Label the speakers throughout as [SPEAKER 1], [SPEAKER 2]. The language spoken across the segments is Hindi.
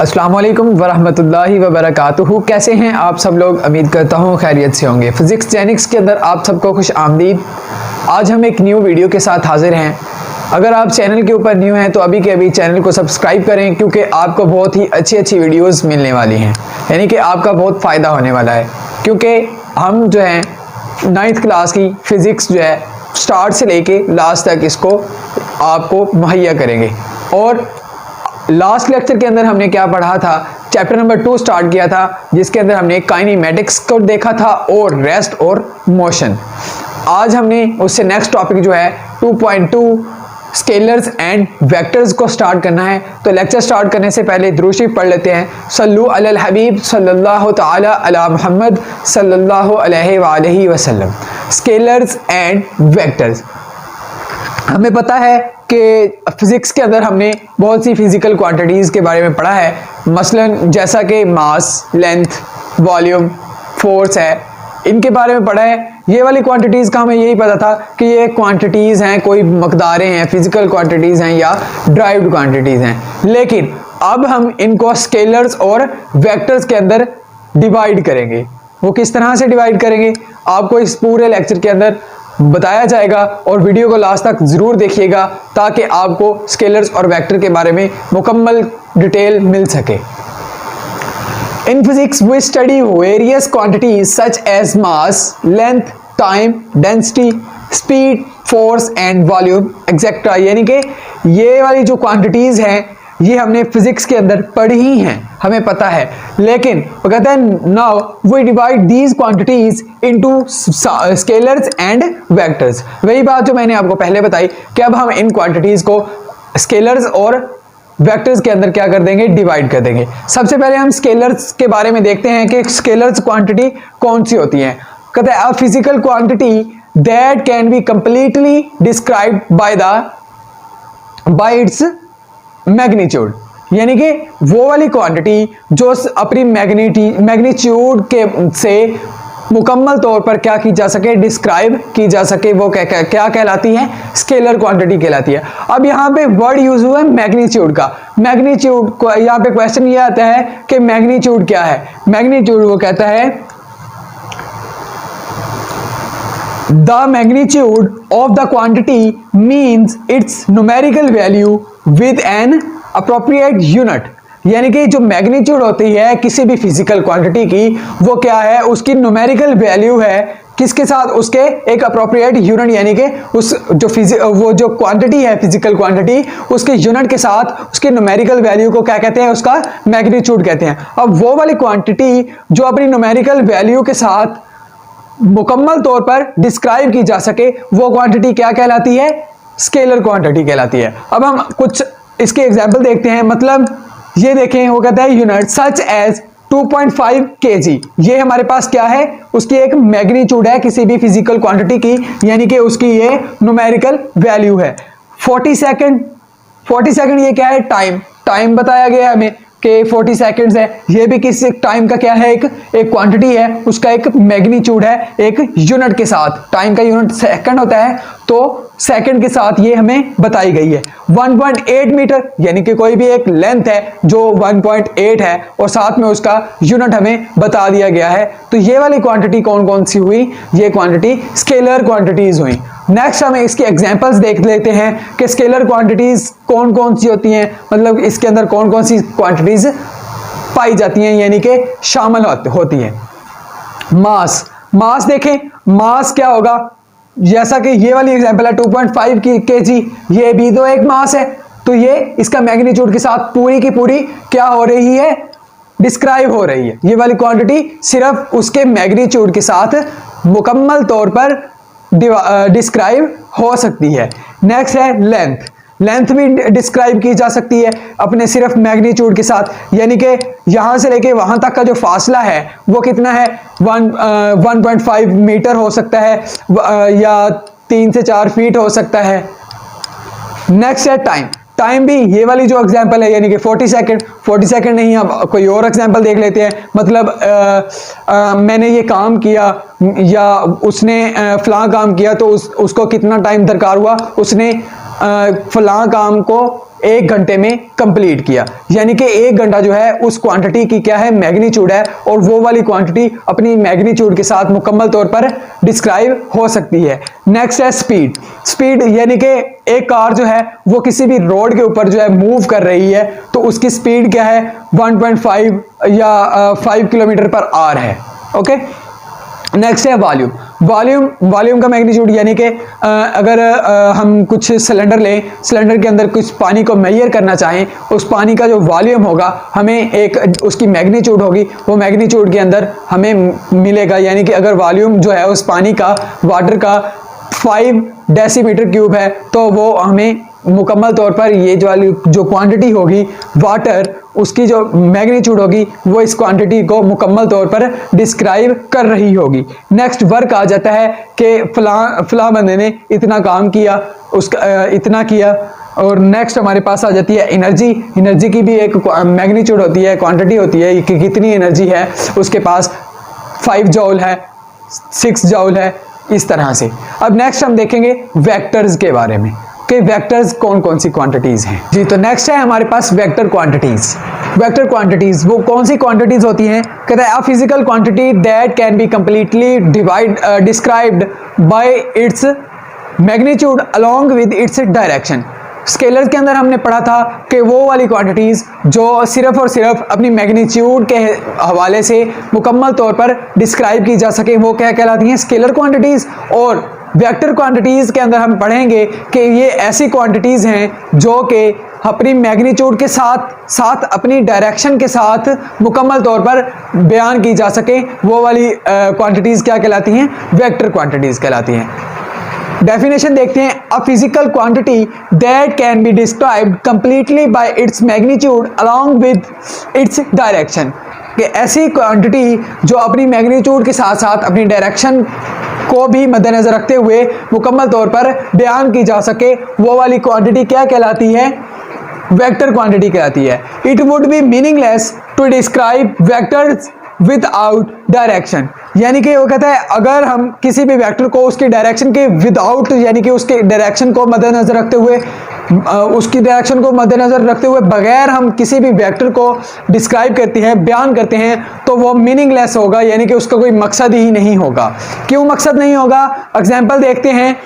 [SPEAKER 1] अस्सलाम वालेकुम वरहमतुल्लाहि वबरकातुहू। कैसे हैं आप सब लोग? उम्मीद करता हूँ खैरियत से होंगे। फिजिक्स जेनिक्स के अंदर आप सबको खुश आमदीद। आज हम एक न्यू वीडियो के साथ हाजिर हैं। अगर आप चैनल के ऊपर न्यू हैं तो अभी के अभी चैनल को सब्सक्राइब करें, क्योंकि आपको बहुत ही अच्छी वीडियोज़ मिलने वाली हैं, यानी कि आपका बहुत फ़ायदा होने वाला है। क्योंकि हम जो है 9th क्लास की फ़िज़िक्स जो है स्टार्ट से लेके लास्ट तक इसको आपको मुहैया करेंगे। और लास्ट लेक्चर के अंदर हमने क्या पढ़ा था? चैप्टर नंबर 2 स्टार्ट किया था, जिसके अंदर हमने काइनेमेटिक्स को देखा था और रेस्ट और मोशन। आज हमने उससे नेक्स्ट टॉपिक जो है 2.2 स्केलर्स एंड वेक्टर्स को स्टार्ट करना है। तो लेक्चर स्टार्ट करने से पहले दुरूद शरीफ पढ़ लेते हैं। सल्लु अलल हबीब सल्लल्लाहु तआला अला मुहम्मद सल्लल्लाहु अलैहि वसल्लम। स्केलर्स एंड वेक्टर्स, हमें पता है कि फिज़िक्स के अंदर हमने बहुत सी फिज़िकल क्वांटिटीज़ के बारे में पढ़ा है। मसलन जैसा कि मास, लेंथ, वॉल्यूम, फोर्स है, इनके बारे में पढ़ा है। ये वाली क्वांटिटीज़ का हमें यही पता था कि ये क्वांटिटीज़ हैं, कोई मकदारें हैं, फिज़िकल क्वांटिटीज़ हैं या ड्राइव्ड क्वांटिटीज़ हैं। लेकिन अब हम इनको स्केलर्स और वेक्टर्स के अंदर डिवाइड करेंगे। वो किस तरह से डिवाइड करेंगे आपको इस पूरे लेक्चर के अंदर बताया जाएगा, और वीडियो को लास्ट तक ज़रूर देखिएगा ताकि आपको स्केलर्स और वेक्टर के बारे में मुकम्मल डिटेल मिल सके। In physics, we study various quantities such as mass, length, time, density, speed, force and volume, etc. यानी कि ये वाली जो क्वांटिटीज़ हैं ये हमने फिजिक्स के अंदर पढ़ी ही हैं, हमें पता है। लेकिन वो कहते हैं now we divide these quantities into scalars and vectors. वही बात जो मैंने आपको पहले बताई कि अब हम इन क्वांटिटीज़ को स्केलर्स और वेक्टर्स के अंदर क्या कर देंगे? डिवाइड कर देंगे। सबसे पहले हम स्केलर्स के बारे में देखते हैं कि स्केलर्स क्वांटिटी कौन सी होती हैं। कहते हैं a physical quantity that can be completely described bye its magnitude, यानी कि वो वाली क्वांटिटी जो अपनी मैग्नीट्यूड के से मुकम्मल तौर पर क्या की जा सके? डिस्क्राइब की जा सके। वो क्या कहलाती है? स्केलर क्वांटिटी कहलाती है। अब यहाँ पे वर्ड यूज हुआ है मैग्नीट्यूड का। मैग्नीट्यूड को यहाँ पे क्वेश्चन ये आता है कि मैग्नीट्यूड क्या है? मैग्नीट्यूड वो कहता है the magnitude of the quantity means it's numerical value with an appropriate unit, यानी कि जो मैग्नीट्यूड होती है किसी भी फिजिकल क्वांटिटी की, वो क्या है? उसकी न्यूमेरिकल वैल्यू है किसके साथ? उसके एक अप्रोप्रिएट यूनिट, यानी कि उस वो जो क्वांटिटी है फिजिकल क्वांटिटी, उसके यूनिट के साथ उसके न्यूमेरिकल वैल्यू को क्या कहते हैं? उसका मैग्नीट्यूड कहते हैं। अब वो वाली क्वांटिटी जो अपनी न्यूमेरिकल वैल्यू के साथ मुकम्मल तौर पर डिस्क्राइब की जा सके, वो क्वांटिटी क्या कहलाती है? स्केलर क्वांटिटी कहलाती है। अब हम कुछ इसके एग्जाम्पल देखते हैं। मतलब ये देखें, वो कहता है यूनिट सच एज 2.5 kg। ये हमारे पास क्या है? उसकी एक मैग्नीट्यूड है किसी भी फिजिकल क्वांटिटी की, यानी कि उसकी ये न्यूमेरिकल वैल्यू है। 40 सेकंड ये क्या है? टाइम बताया गया है हमें कि 40 सेकंड्स है। ये भी किसी टाइम का क्या है? एक क्वांटिटी है, उसका एक मैग्नीट्यूड है एक यूनिट के साथ। टाइम का यूनिट सेकंड होता है, तो सेकंड के साथ ये हमें बताई गई है। 1.8 मीटर, यानी कि कोई भी एक लेंथ है जो 1.8 है और साथ में उसका यूनिट हमें बता दिया गया है। तो ये वाली क्वांटिटी कौन कौन सी हुई? ये क्वांटिटी स्केलर क्वांटिटीज हुई। नेक्स्ट हमें इसके एग्जांपल्स देख लेते हैं कि स्केलर क्वांटिटीज कौन कौन सी होती हैं, मतलब इसके अंदर कौन कौन सी क्वांटिटीज पाई जाती हैं, यानी कि शामिल होती हैं। मास देखें, मास क्या होगा? जैसा कि ये वाली एग्जांपल है 2.5 kg, ये भी तो एक मास है। तो ये इसका मैग्नीट्यूड के साथ पूरी की पूरी क्या हो रही है? डिस्क्राइब हो रही है। ये वाली क्वांटिटी सिर्फ उसके मैग्नीट्यूड के साथ मुकम्मल तौर पर डिस्क्राइब हो सकती है। नेक्स्ट है लेंथ भी डिस्क्राइब की जा सकती है अपने सिर्फ मैग्नीट्यूड के साथ, यानी कि यहां से लेके वहां तक का जो फासला है वो कितना है? 1.5 मीटर हो सकता है या 3 से 4 फीट हो सकता है। नेक्स्ट है टाइम भी ये वाली जो एग्जांपल है, यानी कि 40 सेकंड नहीं, अब कोई और एग्जांपल देख लेते हैं। मतलब मैंने ये काम किया या उसने फलां काम किया, तो उसको कितना टाइम दरकार हुआ? उसने फलां काम को 1 घंटे में कंप्लीट किया, यानी कि 1 घंटा जो है उस क्वांटिटी की क्या है, मैग्नीट्यूड है, और वो वाली क्वांटिटी अपनी मैग्नीट्यूड के साथ मुकम्मल तौर पर डिस्क्राइब हो सकती है। नेक्स्ट है स्पीड। स्पीड यानी कि एक कार जो है वो किसी भी रोड के ऊपर जो है मूव कर रही है तो उसकी स्पीड क्या है, 1.5 या 5 किलोमीटर पर आवर है। ओके, नेक्स्ट है वॉल्यूम। वॉल्यूम का मैग्नीट्यूड यानी कि अगर हम कुछ सिलेंडर लें, सिलेंडर के अंदर कुछ पानी को मेजर करना चाहें, उस पानी का जो वॉल्यूम होगा हमें एक उसकी मैग्नीट्यूड होगी, वो मैग्नीट्यूड के अंदर हमें मिलेगा। यानी कि अगर वॉल्यूम जो है उस पानी का, वाटर का 5 डेसीमीटर क्यूब है तो वो हमें मुकम्मल तौर पर ये जो क्वांटिटी होगी वाटर, उसकी जो मैग्नीट्यूड होगी वो इस क्वांटिटी को मुकम्मल तौर पर डिस्क्राइब कर रही होगी। नेक्स्ट वर्क आ जाता है कि फलां बंदे ने इतना काम किया, उसका इतना किया। और नेक्स्ट हमारे पास आ जाती है एनर्जी। एनर्जी की भी एक मैग्नीट्यूड होती है, क्वांटिटी होती है कि कितनी एनर्जी है उसके पास, 5 जॉल है, 6 जॉल है, इस तरह से। अब नेक्स्ट हम देखेंगे वेक्टर्स के बारे में कि वेक्टर्स कौन कौन सी क्वांटिटीज हैं जी। तो नेक्स्ट है हमारे पास वेक्टर क्वांटिटीज। वेक्टर क्वांटिटीज वो कौन सी क्वांटिटीज होती हैं, कहते हैं a physical quantity that can be completely described bye its magnitude along with its direction. Scalar के अंदर हमने पढ़ा था कि वो वाली क्वांटिटीज़ जो सिर्फ और सिर्फ अपनी मैग्नीट्यूड के हवाले से मुकम्मल तौर पर डिस्क्राइब की जा सके, वो क्या कहलाती हैं, स्केलर क्वांटिटीज़। और वेक्टर क्वांटिटीज़ के अंदर हम पढ़ेंगे कि ये ऐसी क्वांटिटीज़ हैं जो कि अपनी मैग्नीट्यूड के साथ साथ अपनी डायरेक्शन के साथ मुकम्मल तौर पर बयान की जा सके, वो वाली क्वांटिटीज़ क्या कहलाती हैं, वेक्टर क्वांटिटीज़ कहलाती हैं। डेफिनेशन देखते हैं, a physical quantity that can be described completely by its magnitude along with its direction, कि ऐसी क्वांटिटी जो अपनी मैग्नीट्यूड के साथ साथ अपनी डायरेक्शन को भी मद्देनजर रखते हुए मुकम्मल तौर पर बयान की जा सके, वो वाली क्वांटिटी क्या कहलाती है, वेक्टर क्वांटिटी कहलाती है। It would be meaningless to describe vectors without direction, यानी कि वो कहता है अगर हम किसी भी वेक्टर को उसकी डायरेक्शन के विदाउट, यानी कि उसके डायरेक्शन को मद्देनजर रखते हुए, उसकी डायरेक्शन को मद्देनजर रखते हुए बगैर हम किसी भी वेक्टर को डिस्क्राइब करते हैं, बयान करते हैं, तो वो मीनिंगलेस होगा, यानी कि उसका कोई मकसद ही नहीं होगा। क्यों मकसद नहीं होगा, एग्जाम्पल देखते हैं।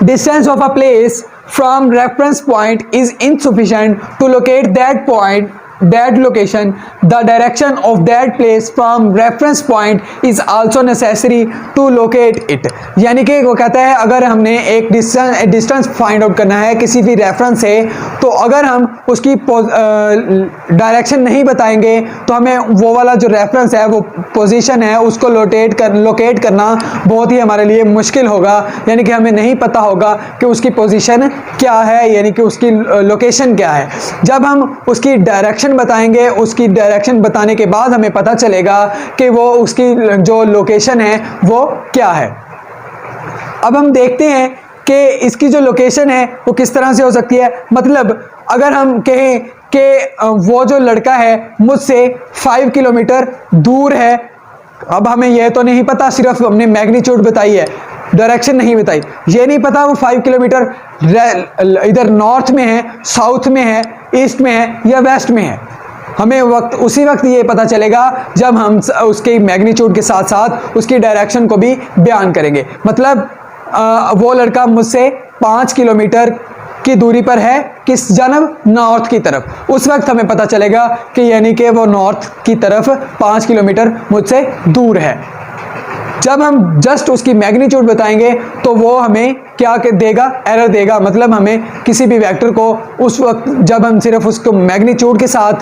[SPEAKER 1] Distance of a place from reference point is insufficient to locate that point, that location. The direction of that place from reference point is also necessary to locate it. यानी कि वो कहता है अगर हमने एक डिस्टेंस फाइंड आउट करना है किसी भी रेफरेंस से, तो अगर हम उसकी डायरेक्शन नहीं बताएंगे तो हमें वो वाला जो रेफरेंस है, वो पोजीशन है, उसको लोकेट करना बहुत ही हमारे लिए मुश्किल होगा। यानी कि हमें नहीं पता होगा कि उसकी पोजीशन क्या है, यानी कि उसकी लोकेशन क्या है। जब हम उसकी डायरेक्शन बताएंगे, उसकी डायरेक्शन बताने के बाद हमें पता चलेगा कि वो उसकी जो लोकेशन है वो क्या है। अब हम देखते हैं कि इसकी जो लोकेशन है वो किस तरह से हो सकती है। मतलब अगर हम कहें कि वो जो लड़का है मुझसे 5 किलोमीटर दूर है, अब हमें यह तो नहीं पता, सिर्फ हमने मैग्नीट्यूड बताई है, डायरेक्शन नहीं बताई, ये नहीं पता वो 5 किलोमीटर इधर नॉर्थ में है, साउथ में है, ईस्ट में है या वेस्ट में है। हमें उसी वक्त ये पता चलेगा जब हम उसके मैग्नीट्यूड के साथ साथ उसकी डायरेक्शन को भी बयान करेंगे। मतलब वो लड़का मुझसे 5 किलोमीटर की दूरी पर है, किस जानब, नॉर्थ की तरफ। उस वक्त हमें पता चलेगा कि यानी कि वो नॉर्थ की तरफ 5 किलोमीटर मुझसे दूर है। जब हम जस्ट उसकी मैग्नीट्यूड बताएंगे तो वो हमें क्या देगा, एरर देगा। मतलब हमें किसी भी वेक्टर को उस वक्त जब हम सिर्फ उसको मैग्नीट्यूड के साथ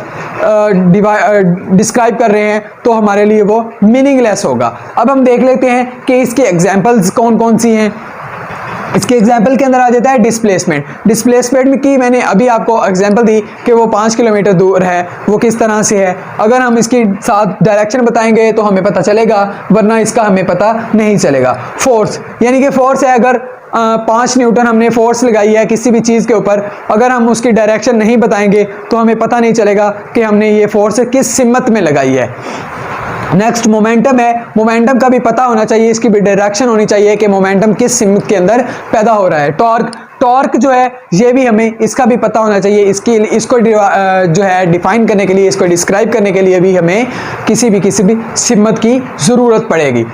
[SPEAKER 1] डिस्क्राइब कर रहे हैं तो हमारे लिए वो मीनिंगलेस होगा। अब हम देख लेते हैं कि इसके एग्जांपल्स कौन कौन सी हैं। इसके एग्जाम्पल के अंदर आ जाता है डिस्प्लेसमेंट। डिस्प्लेसमेंट की मैंने अभी आपको एग्जाम्पल दी कि वो 5 किलोमीटर दूर है, वो किस तरह से है। अगर हम इसकी साथ डायरेक्शन बताएंगे तो हमें पता चलेगा, वरना इसका हमें पता नहीं चलेगा। फोर्स, यानी कि फोर्स है, अगर 5 न्यूटन हमने फोर्स लगाई है किसी भी चीज़ के ऊपर, अगर हम उसकी डायरेक्शन नहीं बताएंगे तो हमें पता नहीं चलेगा कि हमने ये फोर्स किस सिमत में लगाई है। नेक्स्ट मोमेंटम है, मोमेंटम का भी पता होना चाहिए, इसकी भी डायरेक्शन होनी चाहिए कि मोमेंटम किस सिमत के अंदर पैदा हो रहा है। टॉर्क, टॉर्क जो है ये भी हमें इसका भी पता होना चाहिए, इसको जो है डिफाइन करने के लिए, इसको डिस्क्राइब करने के लिए भी हमें किसी भी सिमत की ज़रूरत पड़ेगी।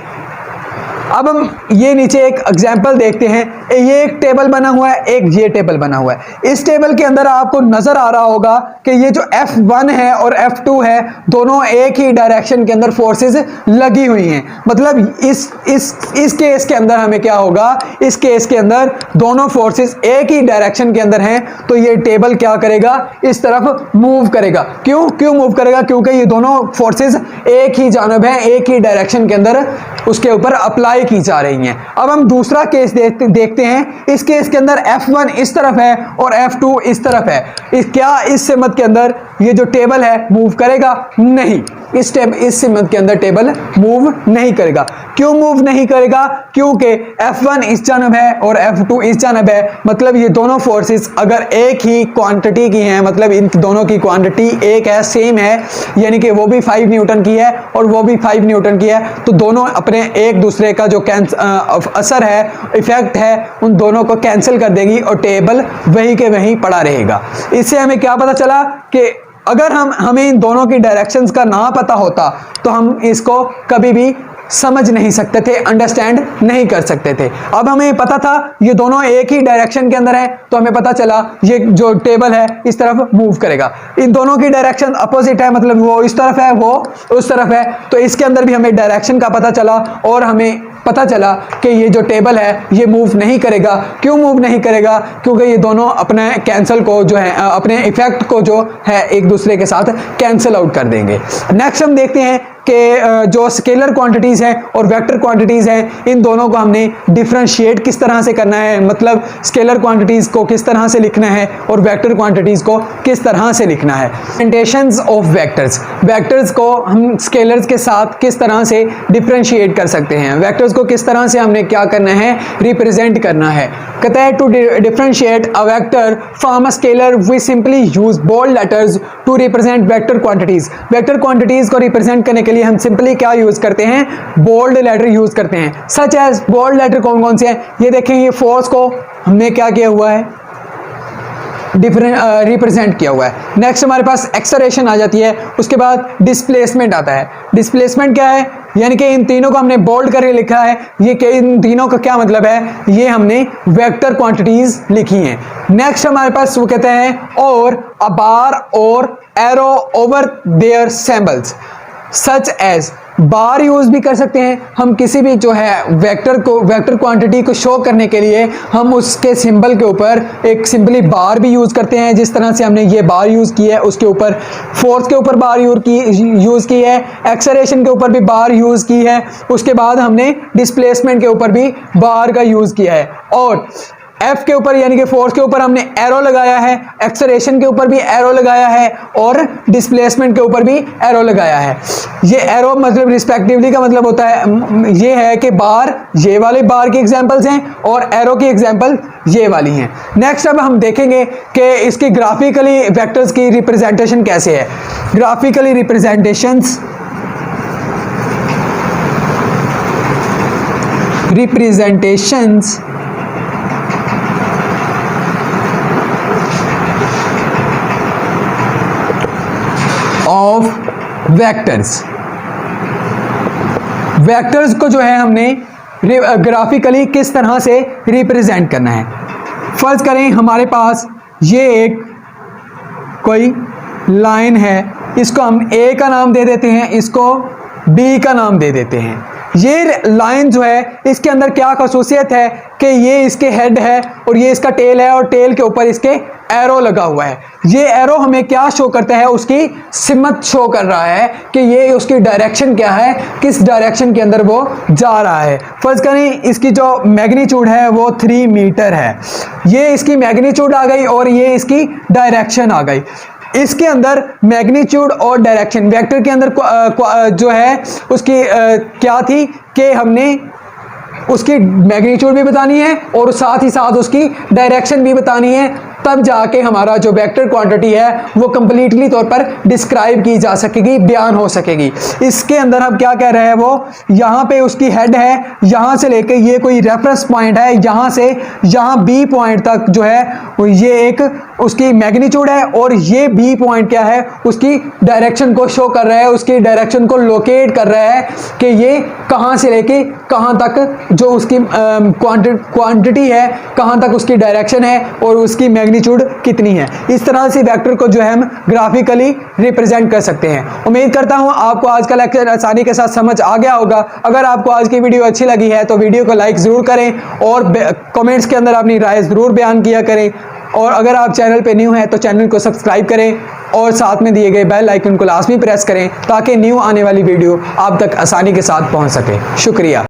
[SPEAKER 1] अब हम ये नीचे एक एग्जाम्पल देखते हैं, ये एक टेबल बना हुआ है, एक ये टेबल बना हुआ है। इस टेबल के अंदर आपको नजर आ रहा होगा कि ये जो F1 है और F2 है दोनों एक ही डायरेक्शन के अंदर फोर्सेस लगी हुई हैं। मतलब इस केस के अंदर हमें क्या होगा, इस केस के अंदर दोनों फोर्सेस एक ही डायरेक्शन के अंदर हैं, तो ये टेबल क्या करेगा, इस तरफ मूव करेगा। क्यों मूव करेगा? क्योंकि ये दोनों फोर्सेस एक ही जानब है, एक ही डायरेक्शन के अंदर उसके ऊपर अप्लाई की जा रही हैं। अब हम दूसरा केस देखते हैं। इस केस के अंदर F1 इस तरफ है और F2 इस तरफ है। क्या इस सिमत के अंदर ये जो टेबल है मूव करेगा? नहीं, इस सिमत के अंदर टेबल मूव नहीं करेगा। क्यों मूव नहीं करेगा? क्योंकि F1 इस जानब है और F2 इस जानब है। मतलब ये दोनों फोर्सेस अगर एक ही क्वांटिटी की हैं, मतलब इन दोनों की क्वांटिटी एक है, सेम है, यानी कि वो भी 5 न्यूटन की है और वो भी 5 न्यूटन की है, तो दोनों अपने एक दूसरे का जो असर है, इफेक्ट है, उन दोनों को कैंसिल कर देगी और टेबल वहीं के वहीं पड़ा रहेगा। इससे हमें क्या पता चला कि अगर हमें इन दोनों की डायरेक्शंस का ना पता होता तो हम इसको कभी भी समझ नहीं सकते थे, अंडरस्टैंड नहीं कर सकते थे। अब हमें पता था ये दोनों एक ही डायरेक्शन के अंदर है, तो हमें पता चला ये जो टेबल है इस तरफ मूव करेगा। इन दोनों की डायरेक्शन अपोजिट है, मतलब वो इस तरफ है, वो उस तरफ है, तो इसके अंदर भी हमें डायरेक्शन का पता चला और हमें पता चला कि ये जो टेबल है ये मूव नहीं करेगा। क्यों मूव नहीं करेगा? क्योंकि ये दोनों अपने कैंसिल को जो है, अपने इफेक्ट को जो है एक दूसरे के साथ कैंसिल आउट कर देंगे। नेक्स्ट हम देखते हैं कि जो स्केलर क्वांटिटीज़ हैं और वेक्टर क्वांटिटीज़ हैं, इन दोनों को हमने डिफरेंशिएट किस तरह से करना है, मतलब स्केलर क्वांटिटीज़ को किस तरह से लिखना है और वेक्टर क्वांटिटीज़ को किस तरह से लिखना है। रिप्रेजेंटेशंस ऑफ वेक्टर्स, वेक्टर्स को हम स्केलर्स के साथ किस तरह से डिफरेंशिएट कर सकते हैं, वेक्टर्स को किस तरह से हमने क्या करना है, रिप्रेजेंट करना है। कहता है to differentiate a vector from a scalar we simply use bold letters to represent vector quantities. Vector quantities को रिप्रेजेंट करने के लिए हम सिंपली क्या यूज करते हैं, बोल्ड लेटर यूज करते हैं। सच एज बोल्ड लेटर कौन कौन से हैं, ये देखें, ये फोर्स को हमने क्या किया हुआ है, रिप्रेजेंट किया हुआ है। नेक्स्ट हमारे पास एक्सेलरेशन आ जाती है, उसके बाद डिस्प्लेसमेंट आता है। डिस्प्लेसमेंट क्या है, यानी कि इन तीनों को हमने बोल्ड करके लिखा है। ये इन तीनों का क्या मतलब है, ये हमने वेक्टर क्वांटिटीज लिखी हैं। नेक्स्ट हमारे पास वो कहते हैं और अ बार और arrow over their symbols such as. Bar use भी कर सकते हैं हम, किसी भी जो है वेक्टर क्वांटिटी को शो करने के लिए हम उसके सिंबल के ऊपर एक सिंपली बार भी यूज करते हैं, जिस तरह से हमने ये बार यूज की है, उसके ऊपर फोर्स के ऊपर बार यूज की है, एक्सेलरेशन के ऊपर भी बार यूज की है, उसके बाद हमने डिस्प्लेसमेंट के ऊपर भी बार का यूज किया है, और F के ऊपर यानी कि फोर्स के ऊपर हमने एरो लगाया है, एक्सेलरेशन के ऊपर भी एरो लगाया है और डिस्प्लेसमेंट के ऊपर भी एरो लगाया है। ये एरो मतलब रिस्पेक्टिवली का मतलब होता है, ये है कि बार, ये वाले बार की एग्जांपल्स हैं और एरो की एग्जांपल ये वाली हैं। नेक्स्ट अब हम देखेंगे कि इसकी ग्राफिकली वेक्टर्स की रिप्रेजेंटेशन कैसे है। Graphically representations of vectors. Vectors को जो है हमने ग्राफिकली किस तरह से रिप्रेजेंट करना है। फर्ज करें हमारे पास ये एक कोई लाइन है, इसको हम ए का नाम दे देते हैं, इसको बी का नाम दे देते हैं। ये लाइन जो है इसके अंदर क्या खासियत है कि ये इसके हेड है और ये इसका टेल है और टेल के ऊपर इसके एरो लगा हुआ है। ये एरो हमें क्या शो करता है, उसकी सिमत शो कर रहा है कि ये उसकी डायरेक्शन क्या है, किस डायरेक्शन के अंदर वो जा रहा है। फर्ज करें इसकी जो मैग्नीट्यूड है वो 3 मीटर है, ये इसकी मैग्नीट्यूड आ गई और ये इसकी डायरेक्शन आ गई। इसके अंदर मैग्नीट्यूड और डायरेक्शन वेक्टर के अंदर जो है उसकी क्या थी कि हमने उसकी मैग्नीट्यूड भी बतानी है और साथ ही साथ उसकी डायरेक्शन भी बतानी है। तब जाके हमारा जो वेक्टर क्वांटिटी है वो कंप्लीटली तौर पर डिस्क्राइब की जा सकेगी, बयान हो सकेगी। इसके अंदर हम क्या कह रहे हैं, वो यहाँ पे उसकी हेड है, यहाँ से लेके ये कोई रेफरेंस पॉइंट है, यहाँ से यहाँ बी पॉइंट तक जो है ये एक उसकी मैग्नीट्यूड है, और ये बी पॉइंट क्या है, उसकी डायरेक्शन को शो कर रहा है, उसकी डायरेक्शन को लोकेट कर रहा है कि ये कहाँ से लेके कहाँ तक जो उसकी क्वांटिटी है, कहाँ तक उसकी डायरेक्शन है और उसकी मैग्नीट्यूड कितनी है। इस तरह से वेक्टर को जो है हम ग्राफिकली रिप्रेजेंट कर सकते हैं। उम्मीद करता हूँ आपको आज का लेक्चर आसानी के साथ समझ आ गया होगा। अगर आपको आज की वीडियो अच्छी लगी है तो वीडियो को लाइक ज़रूर करें और कमेंट्स के अंदर अपनी राय ज़रूर बयान किया करें, और अगर आप चैनल पे न्यू हैं तो चैनल को सब्सक्राइब करें और साथ में दिए गए बेल आइकन को लाजमी प्रेस करें ताकि न्यू आने वाली वीडियो आप तक आसानी के साथ पहुंच सके। शुक्रिया।